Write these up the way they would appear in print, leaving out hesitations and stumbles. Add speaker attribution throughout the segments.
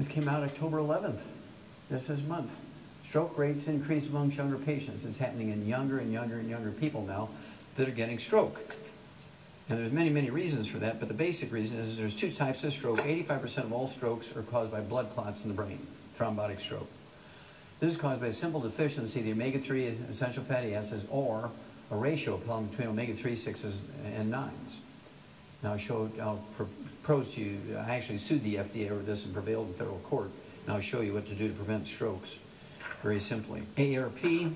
Speaker 1: This came out October 11th, this month. Stroke rates increase among younger patients. It's happening in younger and younger and younger people now that are getting stroke. And there's many, many reasons for that, but the basic reason is there's two types of stroke. 85% of all strokes are caused by blood clots in the brain, thrombotic stroke. This is caused by a simple deficiency of the omega-3 essential fatty acids, or a ratio problem between omega-3, 6s, and 9s. Now I'll propose to you, I actually sued the FDA over this and prevailed in federal court, and I'll show you what to do to prevent strokes, very simply. AARP,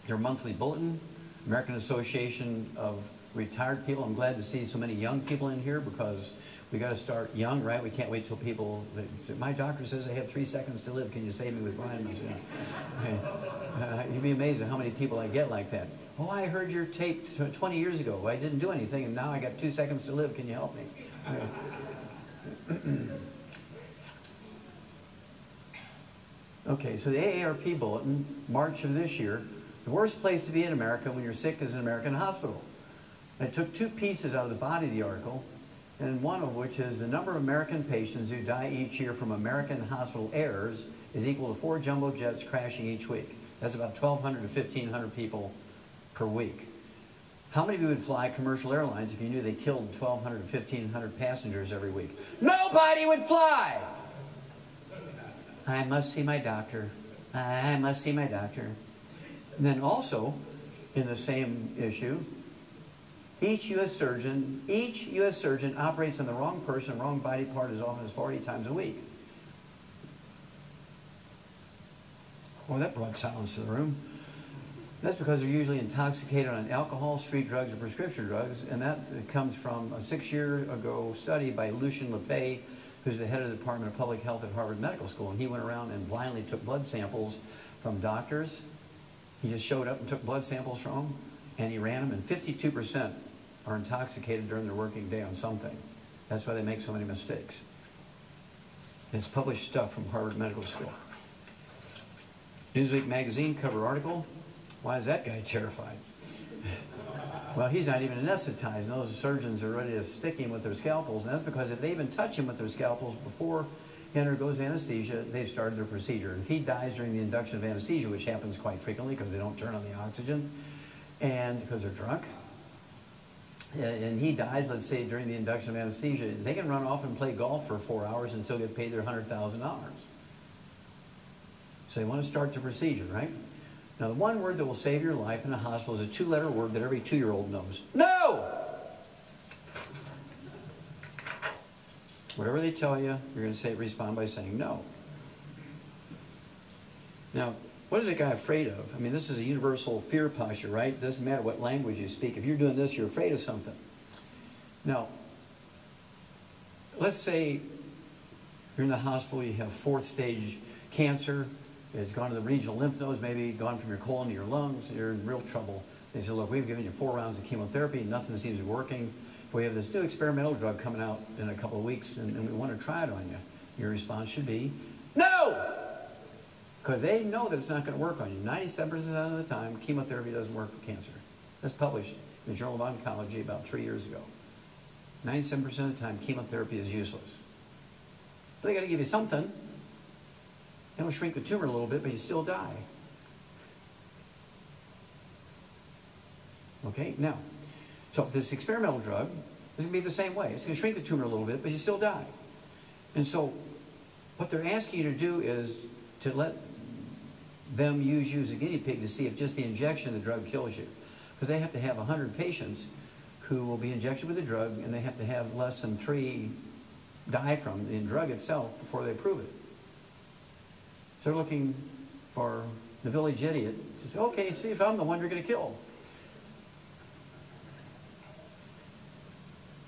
Speaker 1: their monthly bulletin, American Association of Retired People. I'm glad to see so many young people in here because we got to start young, right? We can't wait till people, my doctor says I have 3 seconds to live, can you save me with vitamins? You'd be amazed at how many people I get like that. Oh, I heard your tape 20 years ago. I didn't do anything, and now I got 2 seconds to live. Can you help me? Okay, so the AARP bulletin, March of this year, the worst place to be in America when you're sick is an American hospital. I took 2 pieces out of the body of the article, and one of which is the number of American patients who die each year from American hospital errors is equal to 4 jumbo jets crashing each week. That's about 1,200 to 1,500 people per week. How many of you would fly commercial airlines if you knew they killed 1,200 to 1,500 passengers every week? Nobody would fly! I must see my doctor. I must see my doctor. And then also, in the same issue, each U.S. surgeon operates on the wrong person, wrong body part as often as 40 times a week. Well, that brought silence to the room. That's because they're usually intoxicated on alcohol, street drugs, or prescription drugs, and that comes from a 6-year-ago study by Lucien Lepay, who's the head of the Department of Public Health at Harvard Medical School, and he went around and blindly took blood samples from doctors. He just showed up and took blood samples from them, and he ran them, and 52% are intoxicated during their working day on something. That's why they make so many mistakes. It's published stuff from Harvard Medical School. Newsweek magazine cover article. Why is that guy terrified? Well, he's not even anesthetized, and those surgeons are ready to stick him with their scalpels, and that's because if they even touch him with their scalpels before he undergoes anesthesia, they've started their procedure. If he dies during the induction of anesthesia, which happens quite frequently because they don't turn on the oxygen, and because they're drunk, and he dies, let's say, during the induction of anesthesia, they can run off and play golf for 4 hours and still get paid their $100,000. So they want to start the procedure, right? Now, the one word that will save your life in a hospital is a 2-letter word that every 2-year-old knows. No! Whatever they tell you, you're going to respond by saying no. Now, what is a guy afraid of? I mean, this is a universal fear posture, right? It doesn't matter what language you speak. If you're doing this, you're afraid of something. Now, let's say you're in the hospital, you have 4th stage cancer. It's gone to the regional lymph nodes, maybe gone from your colon to your lungs. You're in real trouble. They say, look, we've given you 4 rounds of chemotherapy. Nothing seems to be working. We have this new experimental drug coming out in a couple of weeks, and we want to try it on you. Your response should be, no! Because they know that it's not going to work on you. 97% of the time, chemotherapy doesn't work for cancer. That's published in the Journal of Oncology about 3 years ago. 97% of the time, chemotherapy is useless. But they got to give you something. It'll shrink the tumor a little bit, but you still die. Okay, now, so this experimental drug is going to be the same way. It's going to shrink the tumor a little bit, but you still die. And so what they're asking you to do is to let them use you as a guinea pig to see if just the injection of the drug kills you. Because they have to have 100 patients who will be injected with the drug, and they have to have less than 3 die from the drug itself before they approve it. So they're looking for the village idiot to say, okay, see if I'm the one you're going to kill.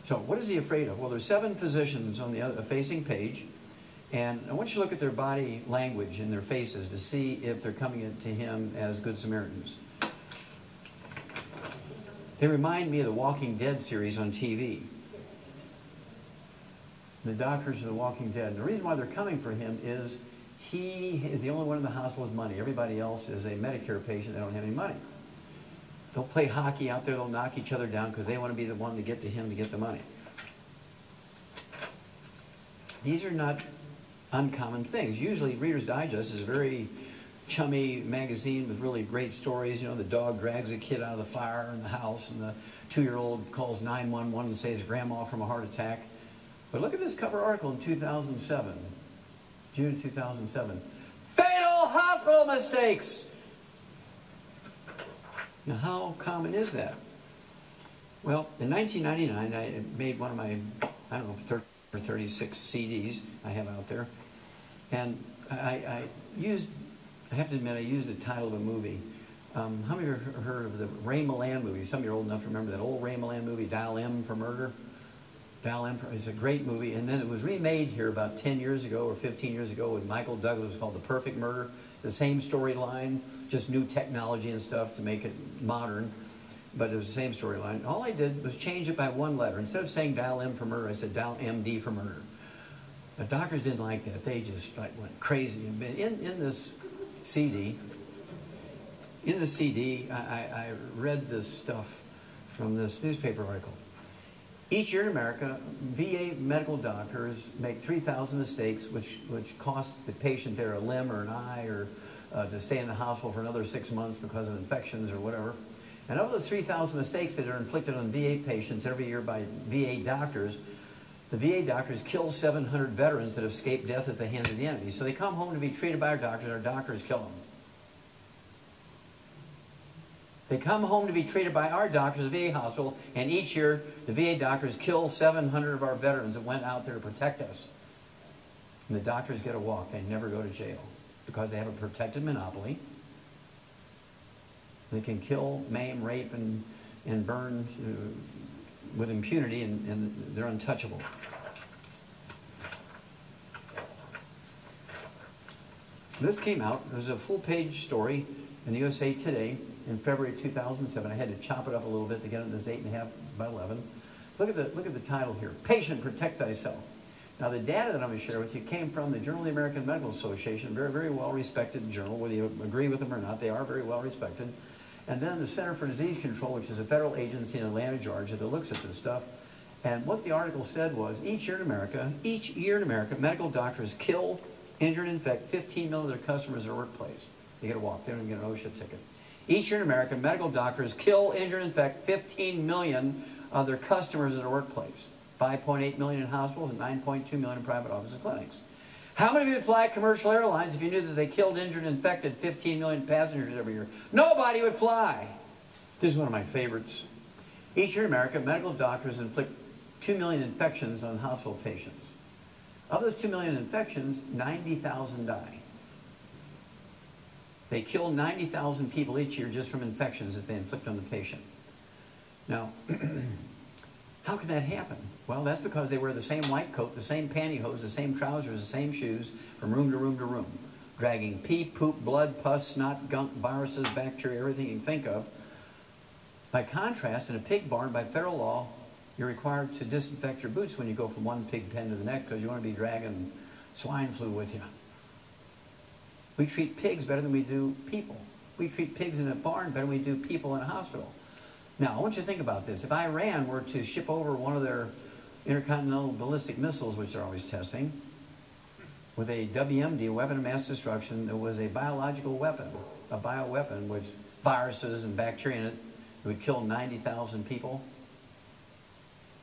Speaker 1: So what is he afraid of? Well, there's 7 physicians on the facing page, and I want you to look at their body language and their faces to see if they're coming to him as good Samaritans. They remind me of the Walking Dead series on TV. The doctors of the Walking Dead. And the reason why they're coming for him is he is the only one in the hospital with money. Everybody else is a Medicare patient. They don't have any money. They'll play hockey out there. They'll knock each other down because they want to be the one to get to him to get the money. These are not uncommon things. Usually Reader's Digest is a very chummy magazine with really great stories. You know, the dog drags a kid out of the fire in the house, and the 2-year-old calls 911 and saves grandma from a heart attack. But look at this cover article in 2007, June 2007. Fatal hospital mistakes! Now, how common is that? Well, in 1999, I made one of my, I don't know, 30 or 36 CDs I have out there. And I have to admit, I used the title of a movie. How many of you have heard of the Ray Milland movie? Some of you are old enough to remember that old Ray Milland movie, Dial M for Murder. Dial M for, it's a great movie. And then it was remade here about 10 years ago or 15 years ago with Michael Douglas. It was called The Perfect Murder. The same storyline, just new technology and stuff to make it modern. But it was the same storyline. All I did was change it by one letter. Instead of saying Dial M for Murder, I said Dial MD for Murder. The doctors didn't like that. They just like went crazy. In this CD, I read this stuff from this newspaper article. Each year in America, VA medical doctors make 3,000 mistakes, which cost the patient there a limb or an eye, or to stay in the hospital for another 6 months because of infections or whatever. And of those 3,000 mistakes that are inflicted on VA patients every year by VA doctors, the VA doctors kill 700 veterans that have escaped death at the hands of the enemy. So they come home to be treated by our doctors kill them. They come home to be treated by our doctors at the VA hospital, and each year the VA doctors kill 700 of our veterans that went out there to protect us. And the doctors get a walk. They never go to jail because they have a protected monopoly. They can kill, maim, rape, and burn with impunity, and they're untouchable. This came out. There's a full-page story in the USA Today in February 2007. I had to chop it up a little bit to get it. This 8.5 by 11. Look at the title here. Patient, protect thyself. Now, the data that I'm going to share with you came from the Journal of the American Medical Association, very, very well-respected journal. Whether you agree with them or not, they are very well-respected. And then the Center for Disease Control, which is a federal agency in Atlanta, Georgia, that looks at this stuff. And what the article said was, each year in America, medical doctors kill, injure, and infect 15 million of their customers at their workplace. They get a walk. They don't even get an OSHA ticket. Each year in America, medical doctors kill, injure, and infect 15 million of their customers at their workplace. 5.8 million in hospitals and 9.2 million in private offices and clinics. How many of you would fly commercial airlines if you knew that they killed, injured, and infected 15 million passengers every year? Nobody would fly. This is one of my favorites. Each year in America, medical doctors inflict 2 million infections on hospital patients. Of those 2 million infections, 90,000 die. They kill 90,000 people each year just from infections that they inflict on the patient. Now, how can that happen? Well, that's because they wear the same white coat, the same pantyhose, the same trousers, the same shoes from room to room to room, dragging pee, poop, blood, pus, snot, gunk, viruses, bacteria, everything you can think of. By contrast, in a pig barn, by federal law, you're required to disinfect your boots when you go from one pig pen to the next because you want to be dragging swine flu with you. We treat pigs better than we do people. We treat pigs in a barn better than we do people in a hospital. Now, I want you to think about this. If Iran were to ship over one of their intercontinental ballistic missiles, which they're always testing, with a WMD, a weapon of mass destruction, that was a biological weapon, a bioweapon with viruses and bacteria in it, it would kill 90,000 people.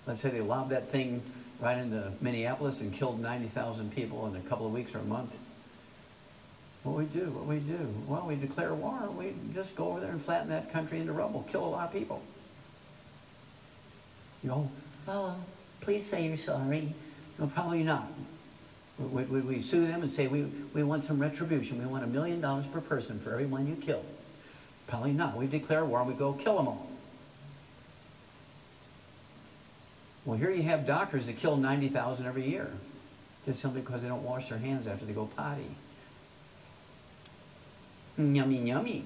Speaker 1: Let's say they lobbed that thing right into Minneapolis and killed 90,000 people in a couple of weeks or a month. What we do? Well, we declare war. We just go over there and flatten that country into rubble, kill a lot of people. You go, oh, please say you're sorry. No, probably not. Would we sue them and say, we want some retribution. We want $1 million per person for everyone you kill? Probably not. We declare war and we go kill them all. Well, here you have doctors that kill 90,000 every year, just simply because they don't wash their hands after they go potty. Yummy, yummy.